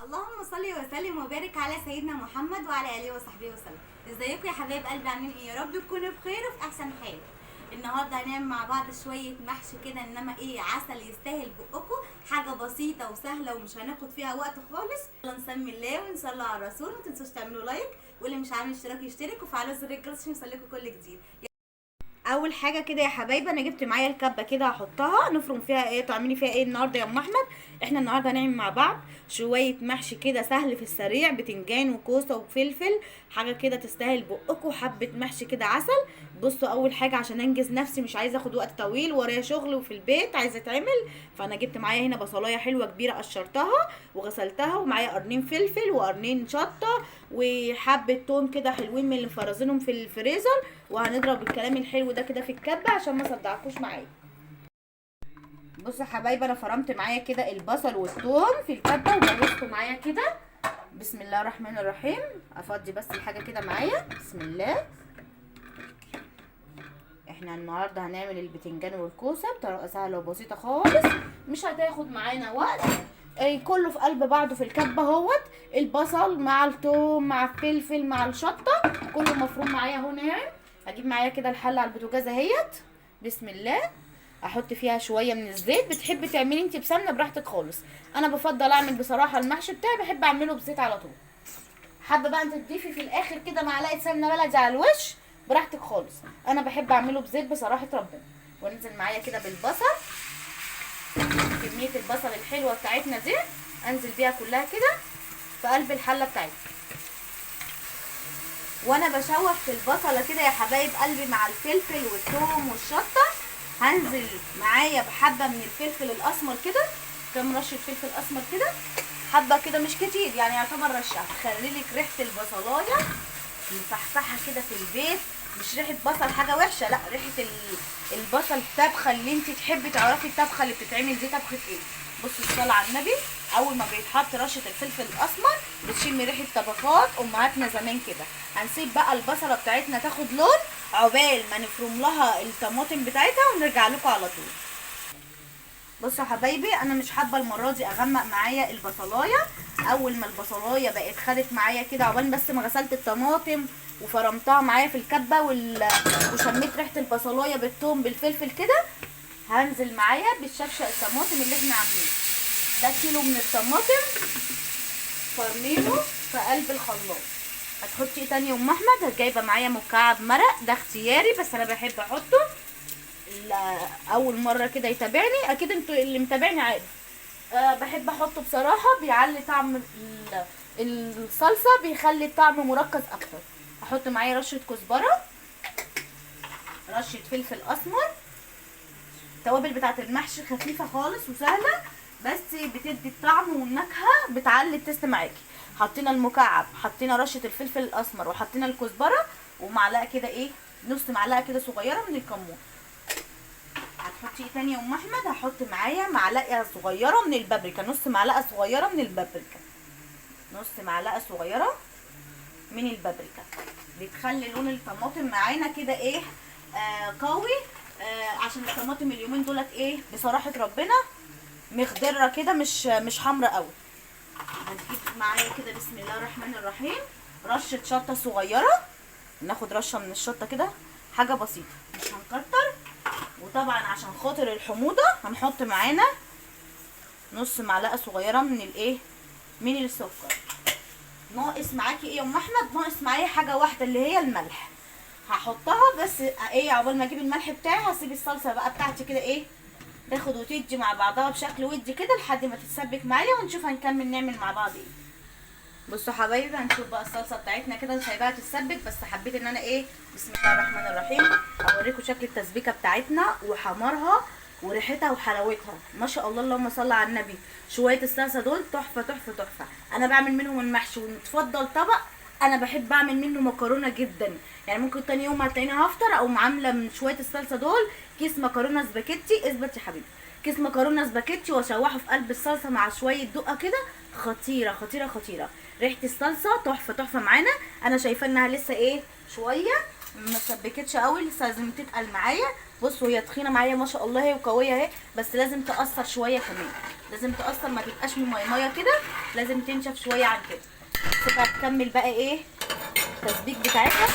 اللهم صل وسلم وبارك على سيدنا محمد وعلى اله وصحبه وسلم. ازيكم يا حبايب قلبي، عاملين ايه؟ يا رب تكونوا بخير وفي احسن حال. النهارده هنعمل مع بعض شويه محشي كده، انما ايه، عسل يستاهل بقكم. حاجه بسيطه وسهله ومش هناخد فيها وقت خالص. يلا نسمي الله ونصلي على الرسول. ما تنسوش تعملوا لايك، واللي مش عامل اشتراك يشترك وفعلوا زر الجرس عشان يوصلكوا كل جديد. اول حاجه كده يا حبايبي، انا جبت معايا الكبه كده هحطها نفرم فيها ايه. تعملي فيها ايه النهارده يا ام احمد؟ احنا النهارده هنعمل مع بعض شويه محشي كده سهل في السريع، بتنجان وكوسه وفلفل، حاجه كده تستاهل بقكم. حبه محشي كده عسل. بصوا، اول حاجه عشان انجز نفسي مش عايزه اخد وقت طويل، ورايا شغل وفي البيت عايزه اتعمل، فانا جبت معايا هنا بصلايه حلوه كبيره، قشرتها وغسلتها، ومعايا قرنين فلفل وقرنين شطه وحبه توم كده حلوين من اللي مفرزينهم في الفريزر. وهنضرب الكلام الحلو ده كده في الكبه عشان ما صدعكوش معايا. بصوا يا حبايبي، انا فرمت معايا كده البصل والثوم في الكبه وجهزته معايا كده. بسم الله الرحمن الرحيم. افضي بس الحاجه كده معايا. بسم الله. احنا النهارده هنعمل البتنجان والكوسه بطريقه سهله وبسيطه خالص، مش هتاخد معانا وقت. كله في قلب بعضه في الكبه اهوت. البصل مع الثوم مع الفلفل مع الشطه كله مفروم معايا اهو ناعم. هجيب معايا كده الحله على البوتاجاز اهيت. بسم الله. احط فيها شويه من الزيت. بتحبي تعملي انت بسمنه براحتك خالص. انا بفضل اعمل بصراحه المحشي بتاعي بحب اعمله بزيت على طول. حابه بقى انت تضيفي في الاخر كده معلقه سمنه بلدي على الوش براحتك خالص. انا بحب اعمله بزيت بصراحه ربنا. وانزل معايا كده بالبصل، كميه البصل الحلوه بتاعتنا دي انزل بيها كلها كده في قلب الحله بتاعتنا. وانا بشوح في البصله كده يا حبايب قلبي مع الفلفل والثوم والشطه، هنزل معايا بحبه من الفلفل الاسمر كده، كام رشه فلفل اسمر كده، حبه كده مش كتير يعني، يعتبر رشه هتخلي لك ريحه البصلايه مفحفحه كده في البيت. مش ريحه بصل حاجه وحشه، لا، ريحه البصل الطبخه اللي انت تحبي تعرفي الطبخه اللي بتتعمل دي طبخه ايه. بصوا الصلاه على النبي، اول ما بيتحط رشه الفلفل الاسمر بتشمي ريحه طبخات امهاتنا زمان كده. هنسيب بقى البصله بتاعتنا تاخد لون عقبال ما نفرم لها الطماطم بتاعتها ونرجع لكم على طول. بصوا يا حبايبي، انا مش حابه المره دي اغمق معايا البصلايه. اول ما البصلايه بقت خدت معايا كده، عقبال بس ما غسلت الطماطم وفرمتها معايا في الكبه وشميت ريحه البصلايه بالثوم بالفلفل كده، هنزل معايا بالشفشق الطماطم اللي احنا عاملينه ده. كيلو من الطماطم فرمينه في قلب الخلاط. هتحطي ايه تاني يا ام احمد؟ جايبه معايا مكعب مرق، ده اختياري بس انا بحب احطه. اول مره كده يتابعني اكيد انتوا اللي متابعني عارف. بحب احطه بصراحه، بيعلي طعم الصلصه، بيخلي الطعم مركز اكتر. احط معايا رشه كزبره، رشه فلفل اسمر. التوابل بتاعت المحشي خفيفه خالص وسهله، بس بتدي الطعم والنكهه، بتعلي التست معاكي. حطينا المكعب، حطينا رشه الفلفل الاسمر، وحطينا الكزبره، ومعلقه كده ايه، نص معلقه كده صغيره من الكمون. هتحطي ايه تاني يا ام احمد؟ هحط معايا معلقه صغيره من البابريكا، نص معلقه صغيره من البابريكا، نص معلقه صغيره من البابريكا. بتخلي لون الطماطم معانا كده ايه، قوي. عشان الطماطم اليومين دولت ايه بصراحه ربنا مخضره كده، مش حمرا قوي. هنجيب معايا كده بسم الله الرحمن الرحيم رشه شطه صغيره، ناخد رشه من الشطه كده، حاجه بسيطه مش هنكتر. وطبعا عشان خاطر الحموضه هنحط معانا نص معلقه صغيره من الايه، من السكر. ناقص معاكي ايه يا ام احمد؟ ناقص معايا حاجه واحده اللي هي الملح. هحطها بس ايه، عقبال ما اجيب الملح بتاعي هسيب الصلصه بقى بتاعتي كده ايه، تاخد وتدي مع بعضها بشكل ودي كده لحد ما تتسبك معايا، ونشوف هنكمل نعمل مع بعض ايه. بصوا حبايبي، هنشوف بقى الصلصه بتاعتنا كده سايباها تتسبك، بس حبيت ان انا ايه، بسم الله الرحمن الرحيم، اوريكم شكل التسبيكه بتاعتنا وحمارها وريحتها وحلاوتها. ما شاء الله، اللهم صل على النبي. شويه الصلصه دول تحفه تحفه تحفه. انا بعمل منهم المحشي ونتفضل طبق. انا بحب اعمل منه مكرونه جدا، يعني ممكن تاني يوم هتلاقيني هفطر او عامله من شويه الصلصه دول كيس مكرونه سباكيتي. اثبت يا حبيبي، كيس مكرونه سباكيتي واشوحه في قلب الصلصه مع شويه دقه كده، خطيره خطيره خطيره. ريحه الصلصه تحفه تحفه معانا. انا شايفه انها لسه ايه شويه ما سبكتش قوي، لسه لازم تتقل معايا. بصوا هي تخينه معايا ما شاء الله، هي وقويه اهي، بس لازم تقصر شويه كمان. لازم تقصر، ما تبقاش ميه كده، لازم تنشف شويه عن كده. سيبها تكمل بقى ايه التسبيك بتاعتها.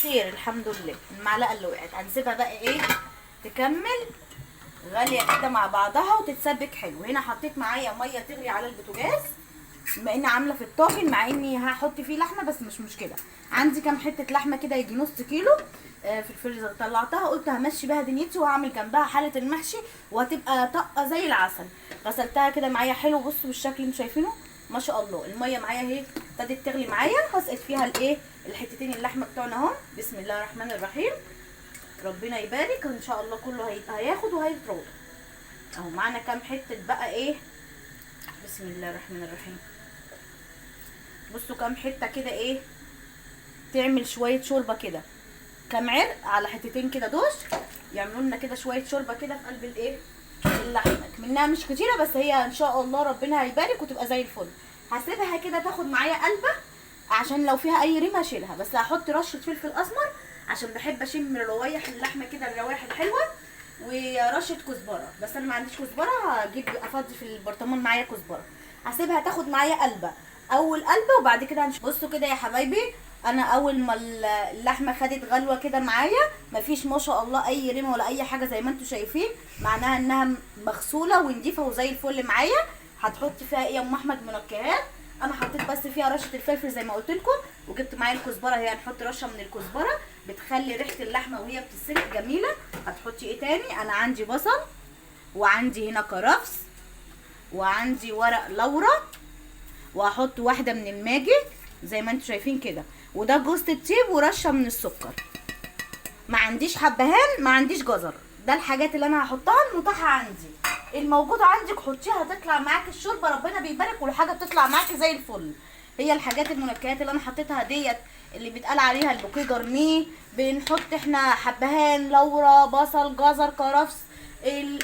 خير الحمد لله. المعلقه اللي وقعت هنسيبها بقى ايه تكمل غاليه كده مع بعضها وتتسبك حلو. هنا حطيت معايا ميه تغلي على البوتاجاز، بما اني عامله في الطاجن، مع اني هحط فيه لحمه بس مش مشكله. عندي كام حته لحمه كده يجي نص كيلو في الفريزر، طلعتها قلت همشي بها دنيتي وهعمل جنبها حاله المحشي وهتبقى طقه زي العسل. غسلتها كده معايا حلو، بصوا بالشكل اللي انتوا شايفينه ما شاء الله. الميه معايا اهي ابتدت تغلي معايا، هسقط فيها الايه الحتتين اللحمه بتوعنا اهو. بسم الله الرحمن الرحيم، ربنا يبارك ان شاء الله كله هياخد وهيتروض اهو. معانا كام حته بقى ايه، بسم الله الرحمن الرحيم. بصوا كام حته كده ايه، تعمل شويه شوربه كده، كام عرق على حتتين كده دوش، يعملوا لنا كده شويه شوربه كده في قلب الايه اللحمه. منها مش كتيره بس هي ان شاء الله ربنا هيبارك وتبقى زي الفل. هسيبها كده تاخد معايا قلبه عشان لو فيها اي ريم هشيلها، بس هحط رشه فلفل اسمر عشان بحب اشم روايح اللحمه كده، الروايح الحلوه، ورشه كزبره. بس انا ما عنديش كزبره، هجيب افضي في البرطمان معايا كزبره. هسيبها تاخد معايا قلبه، اول قلبه وبعد كده هنشوف. بصوا كده يا حبايبي، انا اول ما اللحمه خدت غلوه كده معايا، مفيش ما شاء الله اي ريمه ولا اي حاجه زي ما انتم شايفين، معناها انها مغسوله ونضيفه وزي الفل معايا. هتحطي فيها ايه يا ام احمد؟ منكهات. انا حطيت بس فيها رشه الفلفل زي ما قلت لكم، وجبت معايا الكزبره، هي هنحط رشه من الكزبره بتخلي ريحه اللحمه وهي بتتسلق جميله. هتحطي ايه تاني؟ انا عندي بصل، وعندي هنا كرفس، وعندي ورق لورا، وهحط واحده من الماجي زي ما انتم شايفين كده، وده جوز الطيب ورشه من السكر. ما عنديش حبهان، ما عنديش جزر، ده الحاجات اللي انا هحطها المتاحه عندي. الموجوده عندك حطيها تطلع معاكي الشوربه ربنا بيبارك، والحاجه بتطلع معاكي زي الفل. هي الحاجات المنكهات اللي انا حطيتها ديت اللي بيتقال عليها البوكيه جرنيه. بنحط احنا حبهان، لورا، بصل، جزر، كرفس،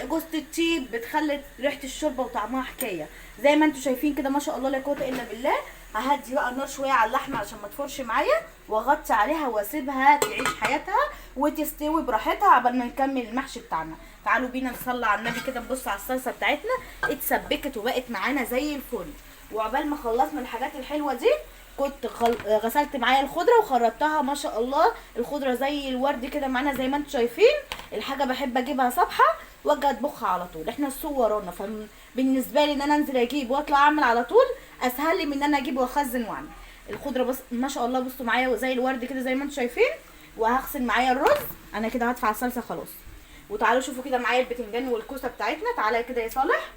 جوز الطيب، بتخلي ريحه الشوربه وطعمها حكايه زي ما انتم شايفين كده ما شاء الله لا قوه الا بالله. ههدي بقى النار شويه على اللحمه عشان ما تفرش معايا، واغطي عليها واسيبها تعيش حياتها وتستوي براحتها عبال ما نكمل المحشي بتاعنا. تعالوا بينا نصلي على النبي كده، نبص على الصلصه بتاعتنا اتسبكت وبقت معانا زي الفل. وعقبال ما خلصنا الحاجات الحلوه دي كنت غسلت معايا الخضره وخرطتها ما شاء الله. الخضره زي الورد كده معانا زي ما انتم شايفين. الحاجه بحب اجيبها صبحه واجي اطبخها على طول، احنا السوق ورانا، فبالنسبه لي ان انا انزل اجيب واطلع اعمل على طول اسهل لي من ان انا اجيب واخزن واعمل. الخضره بس ما شاء الله بصوا معايا زي الورد كده زي ما انتم شايفين. وهغسل معايا الرز، انا كده هدفع الصلصه خلاص. وتعالوا شوفوا كده معايا البتنجان والكوسه بتاعتنا. تعالى كده يا صالح،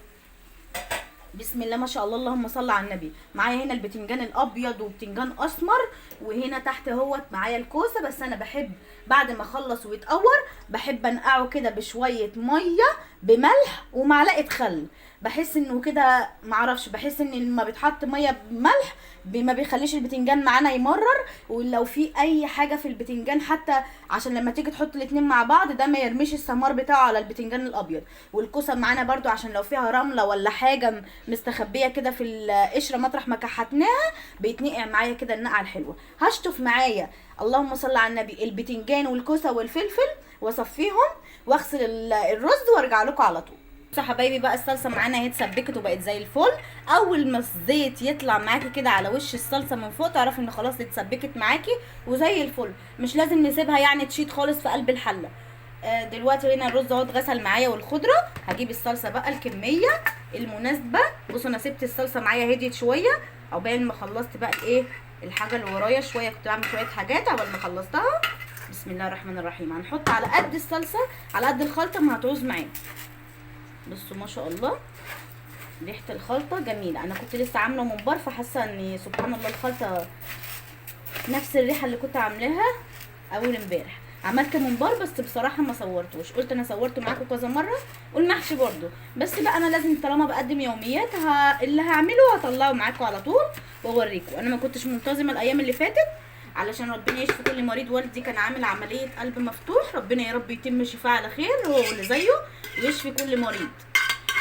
بسم الله ما شاء الله اللهم صل على النبي. معايا هنا البتنجان الابيض وبتنجان اسمر، وهنا تحت اهوت معايا الكوسه. بس انا بحب بعد ما اخلص ويتقور بحب انقعه كده بشويه ميه بملح ومعلقه خل. بحس انه كده معرفش، بحس ان لما بيتحط ميه بملح ما بيخليش البتنجان معانا يمرر. ولو في اي حاجه في البتنجان حتى عشان لما تيجي تحط الاتنين مع بعض ده ما يرميش الثمار بتاعه على البتنجان الابيض. والكوسه معانا برده عشان لو فيها رمله ولا حاجه مستخبيه كده في القشره مطرح ما كحتناها بيتنقع معايا كده النقعه الحلوه. هشطف معايا اللهم صل على النبي البتنجان والكوسه والفلفل واصفيهم واغسل الرز وارجع لكم على طول. بصوا يا حبايبي بقى الصلصه معانا اهي اتسبكت وبقت زي الفل. اول ما الزيت يطلع معاكي كده على وش الصلصه من فوق تعرفي ان خلاص اتسبكت معاكي وزي الفل. مش لازم نسيبها يعني تشيط خالص في قلب الحله. دلوقتي هنا الرز اهو اتغسل معايا والخضره. هجيب الصلصه بقى الكميه المناسبه. بصوا انا سبت الصلصه معايا هديت شويه عقبال ما خلصت بقى الايه الحاجه اللي ورايا شويه، كنت بعمل شويه حاجات عقبال ما خلصتها. بسم الله الرحمن الرحيم. هنحط على قد الصلصه على قد الخلطه ما هتعوز معانا. بصوا ما شاء الله ريحه الخلطه جميله. انا كنت لسه عامله ممبار فحاسه ان سبحان الله الخلطه نفس الريحه اللي كنت عاملاها اول امبارح. عملت ممبار بس بصراحه ما صورتوش، قلت انا صورته معاكم كذا مره والمحشي برده، بس بقى انا لازم طالما بقدم يوميات اللي هعمله هطلعه معاكم على طول واوريكم. انا ما كنتش منتظمه الايام اللي فاتت علشان ربنا يشفي كل مريض. والدي كان عامل عمليه قلب مفتوح، ربنا يا رب يتم شفاه على خير هو واللي زيه ويشفي كل مريض.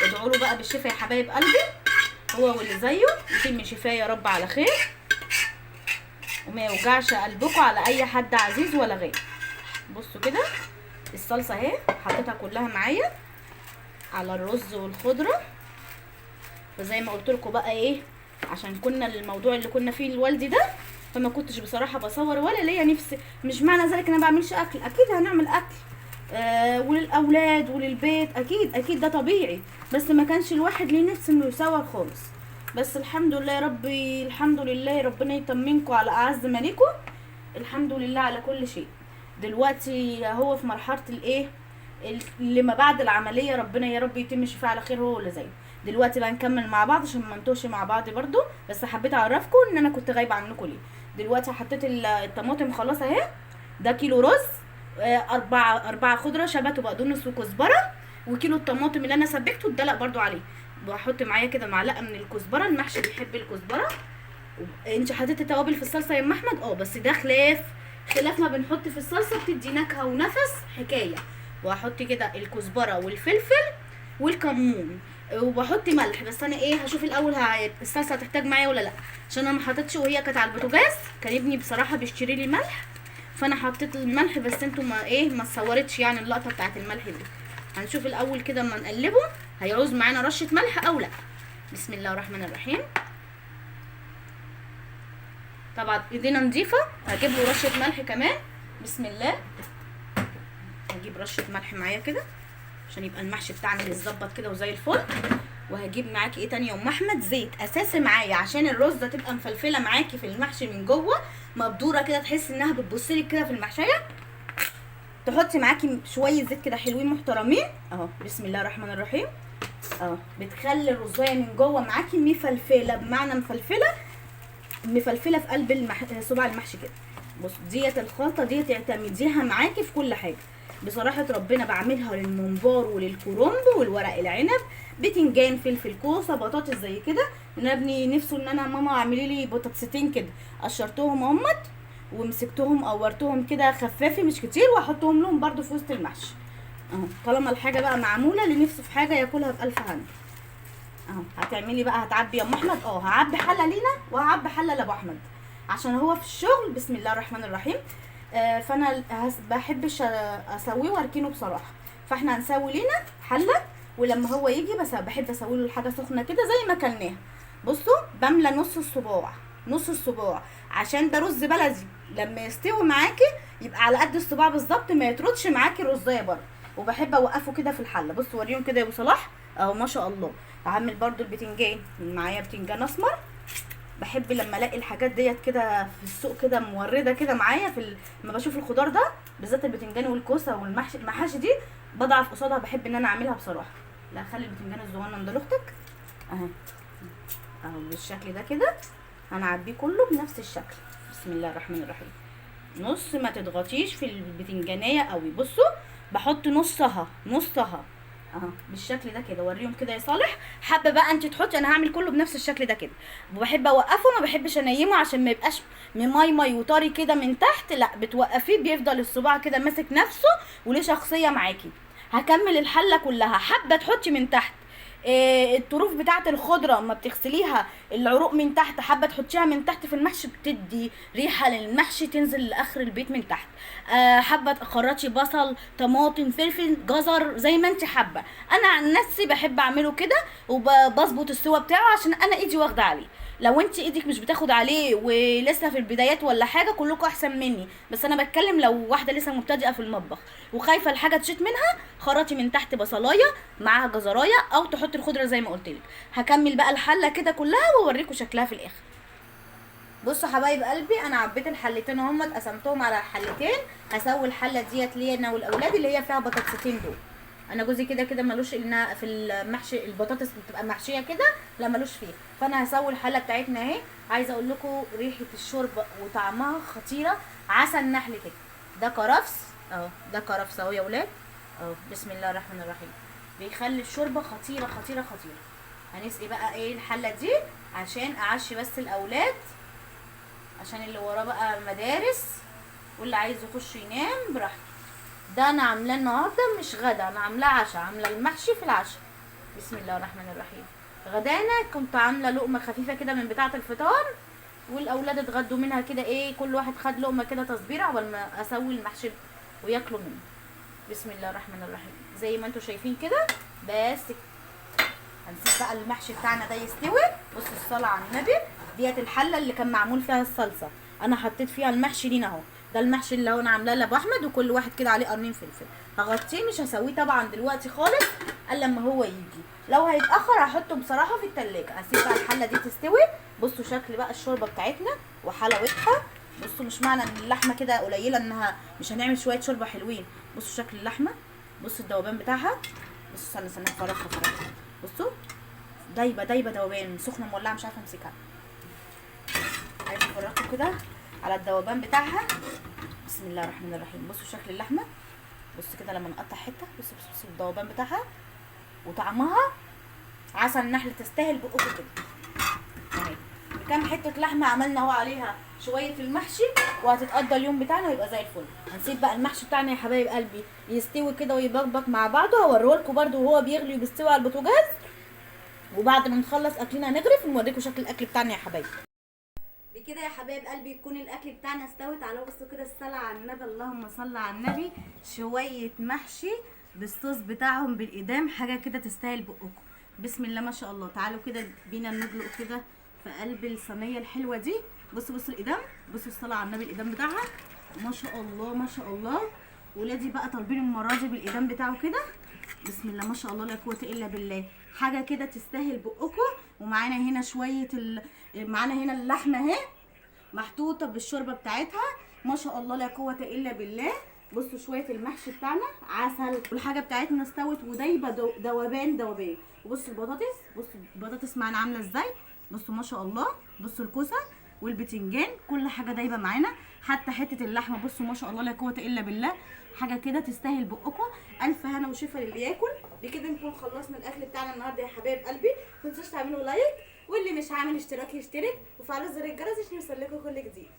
ادعوا له بقى بالشفاء يا حبايب قلبي، هو واللي زيه يتم شفاه يا رب على خير وما يوجعش قلبكم على اي حد عزيز ولا غير. بصوا كده الصلصه اهي حطيتها كلها معايا على الرز والخضره فزي ما قلت لكم بقى ايه، عشان كنا الموضوع اللي كنا فيه لوالدي ده، فما كنتش بصراحه بصور ولا ليا نفسي. مش معنى ذلك ان انا بعملش اكل، اكيد هنعمل اكل وللاولاد وللبيت، اكيد ده طبيعي، بس ما كانش الواحد ليه نفس انه يصور خالص. بس الحمد لله يا ربي، الحمد لله، ربنا يطمنكم على اعز مالكم. الحمد لله على كل شيء. دلوقتي هو في مرحله الايه اللي ما بعد العمليه، ربنا يا رب يتم شفاء على خير هو اللي زيه. دلوقتي بقى نكمل مع بعض عشان ما نتوهش مع بعض برضو، بس حبيت اعرفكم ان انا كنت غايبه عنكم ليه. دلوقتي حطيت الطماطم خلاص اهي. ده كيلو رز، أربعة خضرة، شبت وبقدونس وكزبرة، وكيلو الطماطم اللي انا سبكته اتدلق برضو عليه. بحط معايا كده معلقه من الكزبره، المحشي بيحب الكزبره. انت حطيتي توابل في الصلصه يا ام احمد؟ بس ده خلاف ما بنحط في الصلصه، بتدي نكهه ونفس حكايه. وهحط كده الكزبره والفلفل والكمون، وبحط ملح. بس انا هشوف الاول الصلصه هتحتاج معايا ولا لا، عشان انا ما حطيتش وهي كانت على البوتاجاز. كان ابني بصراحه بيشتري لي ملح، فانا حطيت الملح، بس انتوا ما صورتش يعني اللقطه بتاعت الملح دي. هنشوف الاول كده اما نقلبه هيعوز معانا رشه ملح او لا. بسم الله الرحمن الرحيم. طبعا ايدينا نظيفه، هجيب له رشه ملح كمان. بسم الله. هجيب رشه ملح معايا كده عشان يبقى المحشي بتاعنا يتظبط كده وزي الفل. وهجيب معاكي ايه تاني يا ام احمد؟ زيت اساسي معايا عشان الرزه تبقى مفلفله معاكي في المحشي من جوه، مبدوره كده، تحس انها بتبصلك كده في المحشيه. تحطي معاكي شويه زيت كده حلوين محترمين اهو. بسم الله الرحمن الرحيم. بتخلي الرزايه من جوه معاكي مفلفله، بمعنى مفلفله في قلب صباع المحشي كده. بص، ديت الخلطه ديت اعتمديها معاكي في كل حاجه. بصراحه ربنا بعملها للممبار وللكرنب والورق العنب، بتنجان، فلفل، كوسه، بطاطس زي كده. انا ابني نفسه ان انا ماما اعملي لي بطاطستين كده، قشرتهم اهمت ومسكتهم قورتهم كده خفافي مش كتير، واحطهم لهم برده في وسط المحشي اهو. طالما الحاجه بقى معموله، اللي نفسه في حاجه ياكلها بالف هنا اهو. هتعملي بقى، هتعبي يا ام احمد؟ هعبي حله لينا وهعبي حله لابو احمد عشان هو في الشغل. بسم الله الرحمن الرحيم. فانا بحبش اسويه واركنه بصراحه، فاحنا هنسوي لينا حله، ولما هو يجي بس بحب اسوي له الحاجه سخنه كده زي ما كلناها. بصوا، بملى نص الصباع عشان ده رز بلدي، لما يستوي معاكي يبقى على قد الصباع بالظبط، ما يطردش معاكي الرزايه بره. وبحب اوقفه كده في الحله. بصوا وريهم كده يا ابو صلاح اهو، ما شاء الله. هعمل برده البتنجان، معايا بتنجان اسمر. بحب لما الاقي الحاجات ديت كده في السوق كده مورده كده معايا لما بشوف الخضار ده بالذات البتنجان والكوسه المحاشي دي بضعف قصادها، بحب ان انا اعملها بصراحه. لا، خلي البتنجان الصغنن ده لاختك اهي بالشكل ده كده. هنعبيه كله بنفس الشكل. بسم الله الرحمن الرحيم. نص ما تضغطيش في البتنجانيه قوي. بصوا، بحط نصها اهو بالشكل ده كده. وريهم كده يا صالح. حابه بقى انت تحطي، انا هعمل كله بنفس الشكل ده كده. وبحب اوقفه، ما بحبش انيمه عشان ما يبقاش مي وطري كده من تحت، لا بتوقفيه بيفضل الصباع كده ماسك نفسه وليه شخصيه معاكي. هكمل الحله كلها. حابه تحطي من تحت الطروف بتاعه الخضره ما بتغسليها، العروق من تحت، حابه تحطيها من تحت في المحشي، بتدي ريحه للمحشي تنزل لاخر البيت من تحت. حابه تخرطي بصل، طماطم، فلفل، جزر، زي ما انت حابه. انا عن نفسي بحب اعمله كده، وبظبط السوا بتاعه عشان انا ايدي واخده عليه. لو انت ايدك مش بتاخد عليه ولسه في البدايات ولا حاجه، كلكم احسن مني، بس انا بتكلم لو واحده لسه مبتدئه في المطبخ وخايفه الحاجه تشيط منها، خرطي من تحت بصلايه معاها جزرايه، او تحطي الخضره زي ما قلت لك. هكمل بقى الحله كده كلها واوريكم شكلها في الاخر. بصوا حبايب قلبي، انا عبيت الحلتين اهم، قسمتهم على الحلتين. هسوي الحله ديت ليا انا والاولاد اللي هي فيها بطاطستين دول. انا جوزي كده ملوش ان في المحشي البطاطس بتبقى محشيه كده، لا ملوش فيها. فانا هسوي الحله بتاعتنا اهي. عايزه اقول لكم ريحه الشوربه وطعمها خطيره، عسل نحل كده. ده كرفس اهو، ده كرفس اهو يا ولاد اهو. بسم الله الرحمن الرحيم. بيخلي الشوربه خطيره خطيره خطيره. هنسقي بقى الحله دي عشان اعشي بس الاولاد، عشان اللي وراه بقى مدارس واللي عايز يخش ينام براحته. ده انا عاملاه النهارده مش غدا، انا عاملاه عشاء، عامله المحشي في العشاء. بسم الله الرحمن الرحيم. غدانا كنت عامله لقمه خفيفه كده من بتاعه الفطار، والاولاد اتغدوا منها كده كل واحد خد لقمه كده تصبيره قبل ما اسوي المحشي وياكلوا منه. بسم الله الرحمن الرحيم. زي ما انتم شايفين كده بس. هنسيب بقى المحشي بتاعنا ده يستوي. بصوا الصلاه على النبي، ديت الحله اللي كان معمول فيها الصلصه، انا حطيت فيها المحشي لينا اهو. ده المحشي اللي هو انا عاملاه لابو احمد، وكل واحد كده عليه قرنين فلفل. هغطيه، مش هسويه طبعا دلوقتي خالص الا لما هو يجي. لو هيتاخر هحطه بصراحه في التلاجة. هسيب بقى الحله دي تستوي. بصوا شكل بقى الشوربه بتاعتنا وحلاوتها. بصوا مش معنى ان اللحمه كده قليله انها مش هنعمل شويه شوربه حلوين. بصوا شكل اللحمه، بصوا الذوبان بتاعها. بصوا استنى فرقها. بصوا دايبه ذوبان، سخنه مولعه مش عارفه امسكها. عايزه افرقه كده على الذوبان بتاعها. بسم الله الرحمن الرحيم. بصوا شكل اللحمه، بصوا كده لما نقطع حته. بصوا الذوبان بتاعها وطعمها عسل النحل، تستاهل بقكم كده اهي. بكام حته لحمه عملنا اهو عليها شويه المحشي، وهتتقضى اليوم بتاعنا ويبقى زي الفل. هنسيب بقى المحشي بتاعنا يا حبايب قلبي يستوي كده ويبقبق مع بعضه. هوريهولكم برده وهو بيغلي وبيستوي على البوتاجاز، وبعد ما نخلص اكلنا هنغرف ونوريكم شكل الاكل بتاعنا يا حبايبي. بكده يا حبايب قلبي يكون الاكل بتاعنا استوت. على بصوا كده الصلاه على النبي، اللهم صل على النبي. شويه محشي بالصوص بتاعهم بالايدام، حاجه كده تستاهل بقكم. بسم الله ما شاء الله. تعالوا كده بينا ندلق كده في قلب الصينيه الحلوه دي. بصوا الايدام، بصوا الصلاه على النبي الايدام بتاعها ما شاء الله ما شاء الله. ولادي بقى طالبين المره دي بالايدام بتاعه كده. بسم الله ما شاء الله لا قوه الا بالله، حاجه كده تستاهل بقكم. ومعانا هنا شويه معانا هنا اللحمه اهي محطوطه بالشوربه بتاعتها ما شاء الله لا قوه الا بالله. بصوا شويه المحشي بتاعنا عسل، والحاجه بتاعتنا استوت ودايبه ذوبان. وبصوا البطاطس، بصوا البطاطس معانا عامله ازاي. بصوا ما شاء الله. بصوا الكوسه والبتنجان، كل حاجه دايبه معانا، حتى حته اللحمه بصوا ما شاء الله لا قوه الا بالله. حاجه كده تستاهل بقكم. الف هنا وشفا للي ياكل. بكده نكون خلصنا الاكل بتاعنا النهارده يا حبايب قلبي. ما تنسوش تعملوا لايك، واللي مش عامل اشتراك يشترك، وفعلوا زر الجرس عشان يوصلكوا كل جديد.